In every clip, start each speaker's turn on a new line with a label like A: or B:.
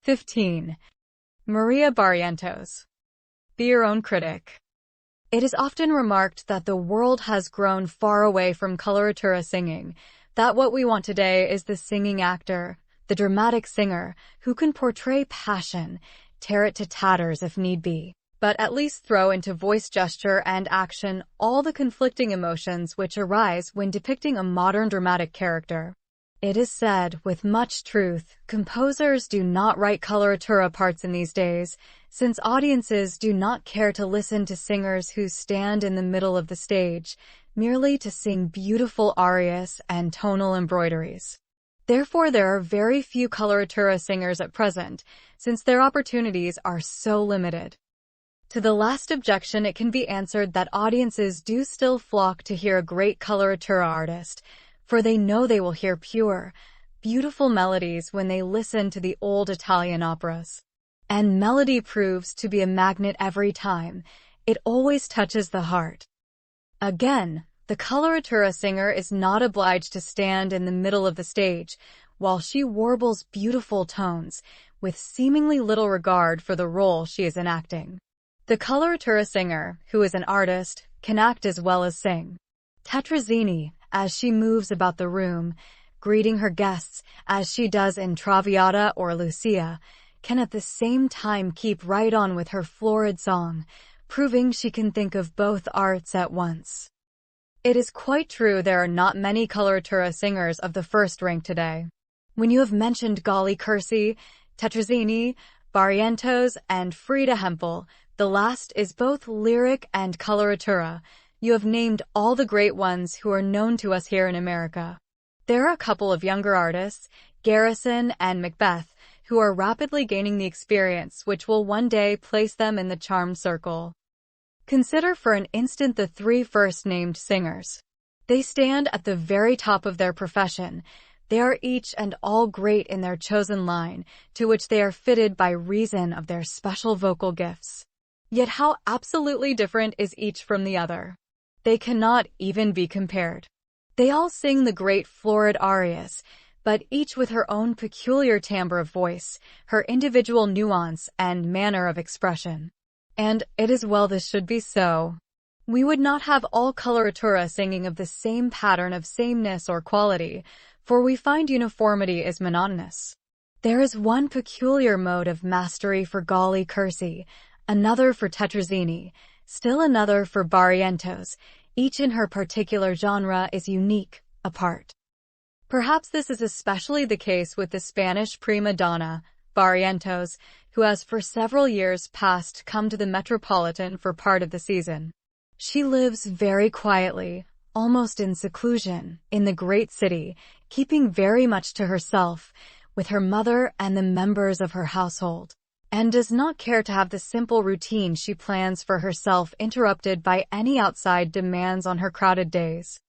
A: 15. Maria Barrientos. Be your own critic. It is often remarked that the world has grown far away from coloratura singing, that what we want today is the singing actor, the dramatic singer, who can portray passion, tear it to tatters if need be, but at least throw into voice gesture and action all the conflicting emotions which arise when depicting a modern dramatic character. It is said, with much truth, composers do not write coloratura parts in these days, since audiences do not care to listen to singers who stand in the middle of the stage, merely to sing beautiful arias and tonal embroideries. Therefore, there are very few coloratura singers at present, since their opportunities are so limited. To the last objection, it can be answered that audiences do still flock to hear a great coloratura artist, for they know they will hear pure, beautiful melodies when they listen to the old Italian operas. And melody proves to be a magnet every time. It always touches the heart. Again, the coloratura singer is not obliged to stand in the middle of the stage while she warbles beautiful tones with seemingly little regard for the role she is enacting. The coloratura singer, who is an artist, can act as well as sing. Tetrazzini, as she moves about the room, greeting her guests as she does in Traviata or Lucia, can at the same time keep right on with her florid song, proving she can think of both arts at once. It is quite true there are not many coloratura singers of the first rank today. When you have mentioned Galli Curci, Tetrazzini, Barrientos, and Frieda Hempel, the last is both lyric and coloratura. You have named all the great ones who are known to us here in America. There are a couple of younger artists, Garrison and Macbeth, who are rapidly gaining the experience which will one day place them in the charmed circle. Consider for an instant the three first-named singers. They stand at the very top of their profession. They are each and all great in their chosen line, to which they are fitted by reason of their special vocal gifts. Yet how absolutely different is each from the other. They cannot even be compared. They all sing the great florid arias, but each with her own peculiar timbre of voice, her individual nuance and manner of expression. And it is well this should be so. We would not have all coloratura singing of the same pattern of sameness or quality, for we find uniformity is monotonous. There is one peculiar mode of mastery for Galli Curci, another for Tetrazzini, still another for Barrientos. Each in her particular genre is unique, apart. Perhaps this is especially the case with the Spanish prima donna, Barrientos, who has for several years past come to the Metropolitan for part of the season. She lives very quietly, almost in seclusion, in the great city, keeping very much to herself, with her mother and the members of her household, and does not care to have the simple routine she plans for herself interrupted by any outside demands on her crowded days.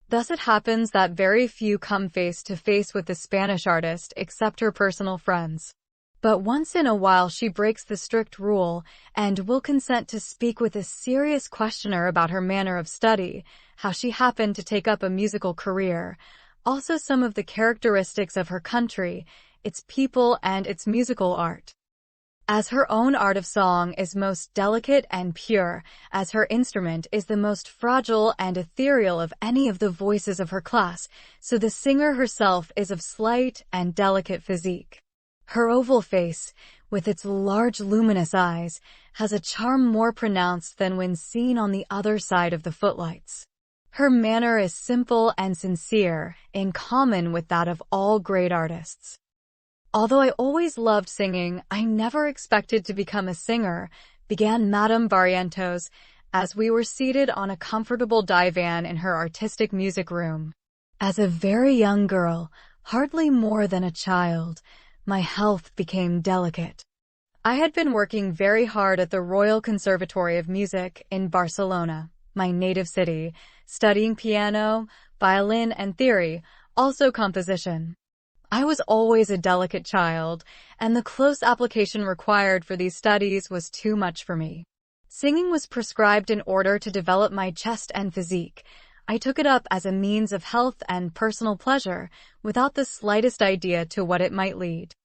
A: Thus it happens that very few come face to face with the Spanish artist except her personal friends. But once in a while she breaks the strict rule and will consent to speak with a serious questioner about her manner of study, how she happened to take up a musical career, also some of the characteristics of her country, its people and its musical art. As her own art of song is most delicate and pure, as her instrument is the most fragile and ethereal of any of the voices of her class, so the singer herself is of slight and delicate physique. Her oval face, with its large luminous eyes, has a charm more pronounced than when seen on the other side of the footlights. Her manner is simple and sincere, in common with that of all great artists. Although I always loved singing, I never expected to become a singer, began Madame Barrientos, as we were seated on a comfortable divan in her artistic music room. As a very young girl, hardly more than a child, my health became delicate. I had been working very hard at the Royal Conservatory of Music in Barcelona, my native city, studying piano, violin, and theory, also composition. I was always a delicate child, and the close application required for these studies was too much for me. Singing was prescribed in order to develop my chest and physique. I took it up as a means of health and personal pleasure, without the slightest idea to what it might lead.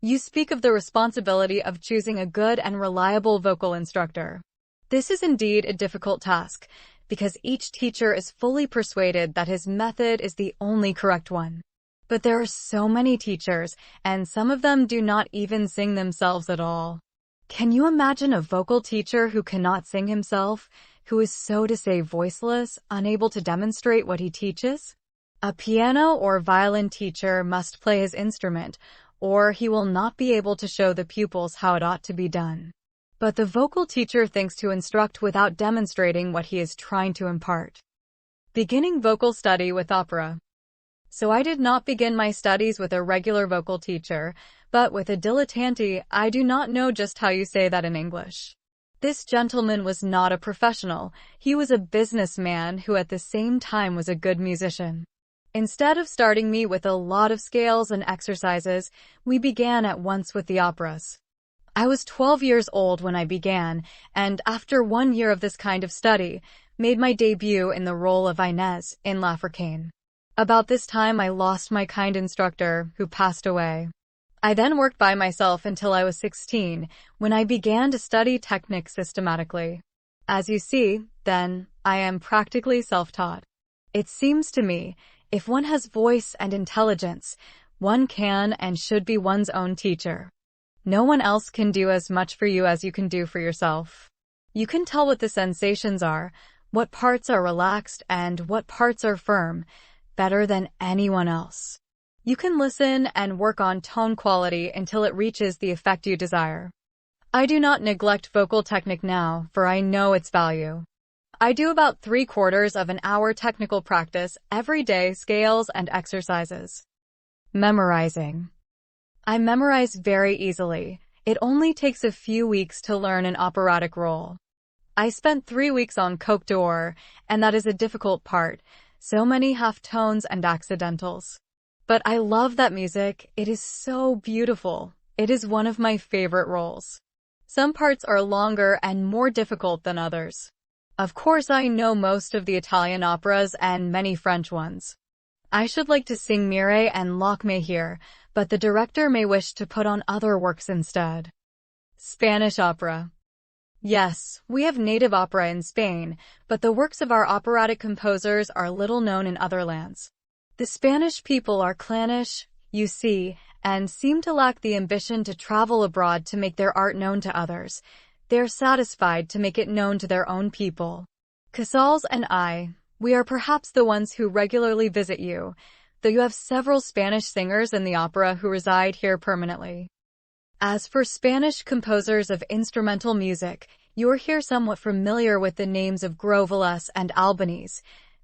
A: You speak of the responsibility of choosing a good and reliable vocal instructor. This is indeed a difficult task, because each teacher is fully persuaded that his method is the only correct one. But there are so many teachers, and some of them do not even sing themselves at all. Can you imagine a vocal teacher who cannot sing himself, who is so to say voiceless, unable to demonstrate what he teaches? A piano or violin teacher must play his instrument, or he will not be able to show the pupils how it ought to be done. But the vocal teacher thinks to instruct without demonstrating what he is trying to impart. Beginning vocal study with opera. So I did not begin my studies with a regular vocal teacher, but with a dilettante. I do not know just how you say that in English. This gentleman was not a professional. He was a businessman who at the same time was a good musician. Instead of starting me with a lot of scales and exercises, we began at once with the operas. I was 12 years old when I began, and after 1 year of this kind of study, made my debut in the role of Inez in L'Africaine. About this time I lost my kind instructor, who passed away. I then worked by myself until I was 16, when I began to study technique systematically. As you see, then, I am practically self-taught. It seems to me, if one has voice and intelligence, one can and should be one's own teacher. No one else can do as much for you as you can do for yourself. You can tell what the sensations are, what parts are relaxed and what parts are firm, better than anyone else. You can listen and work on tone quality until it reaches the effect you desire. I do not neglect vocal technique now, for I know its value. I do about 3/4 of an hour technical practice every day, scales and exercises. Memorizing. I memorize very easily. It only takes a few weeks to learn an operatic role. I spent 3 weeks on Coq d'Or, and that is a difficult part. So many half-tones and accidentals. But I love that music. It is so beautiful. It is one of my favorite roles. Some parts are longer and more difficult than others. Of course, I know most of the Italian operas and many French ones. I should like to sing Mireille and Lakme here, but the director may wish to put on other works instead. Spanish opera. Yes, we have native opera in Spain, but the works of our operatic composers are little known in other lands. The Spanish people are clannish, you see, and seem to lack the ambition to travel abroad to make their art known to others. They are satisfied to make it known to their own people. Casals and I, we are perhaps the ones who regularly visit you, though you have several Spanish singers in the opera who reside here permanently. As for Spanish composers of instrumental music, you are here somewhat familiar with the names of Groveles and Albanese.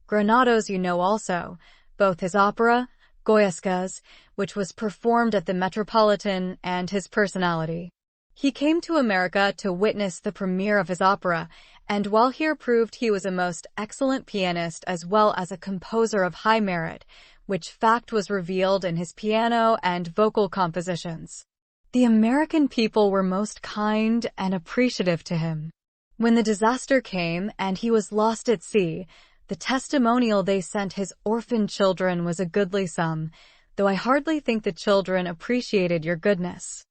A: Granados you know also, both his opera, Goyescas, which was performed at the Metropolitan, and his personality. He came to America to witness the premiere of his opera, and while here proved he was a most excellent pianist as well as a composer of high merit, which fact was revealed in his piano and vocal compositions. The American people were most kind and appreciative to him. When the disaster came and he was lost at sea, the testimonial they sent his orphan children was a goodly sum, though I hardly think the children appreciated your goodness.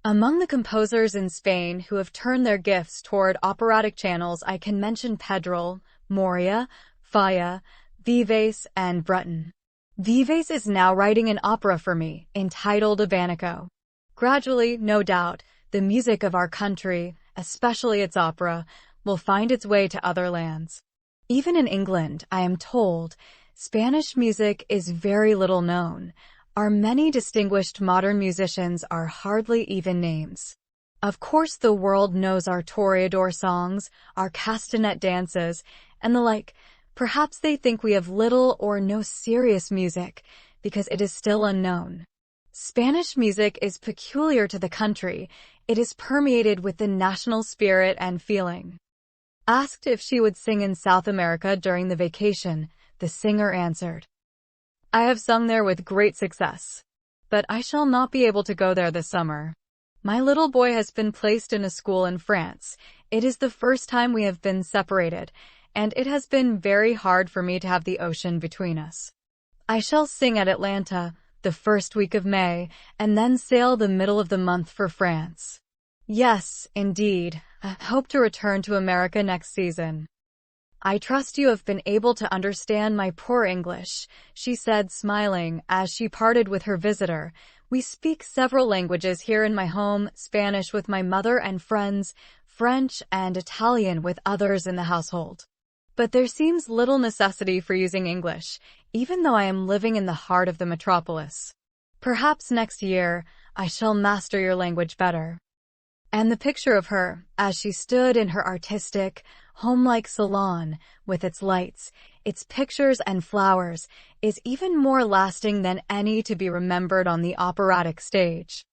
A: Among the composers in Spain who have turned their gifts toward operatic channels, I can mention Pedrell, Moria, Falla, Vives, and Breton. Vives is now writing an opera for me, entitled Abanico. Gradually, no doubt, the music of our country, especially its opera, will find its way to other lands. Even in England, I am told, Spanish music is very little known. Our many distinguished modern musicians are hardly even names. Of course, the world knows our toreador songs, our castanet dances, and the like. Perhaps they think we have little or no serious music, because it is still unknown. Spanish music is peculiar to the country. It is permeated with the national spirit and feeling. Asked if she would sing in South America during the vacation, the singer answered, "I have sung there with great success, but I shall not be able to go there this summer. My little boy has been placed in a school in France. It is the first time we have been separated, and it has been very hard for me to have the ocean between us. I shall sing at Atlanta, the first week of May, and then sail the middle of the month for France. Yes, indeed. I hope to return to America next season. I trust you have been able to understand my poor English, she said, smiling, as she parted with her visitor. We speak several languages here in my home, Spanish with my mother and friends, French and Italian with others in the household. But there seems little necessity for using English, even though I am living in the heart of the metropolis. Perhaps next year, I shall master your language better. And the picture of her, as she stood in her artistic, home-like salon, with its lights, its pictures and flowers, is even more lasting than any to be remembered on the operatic stage.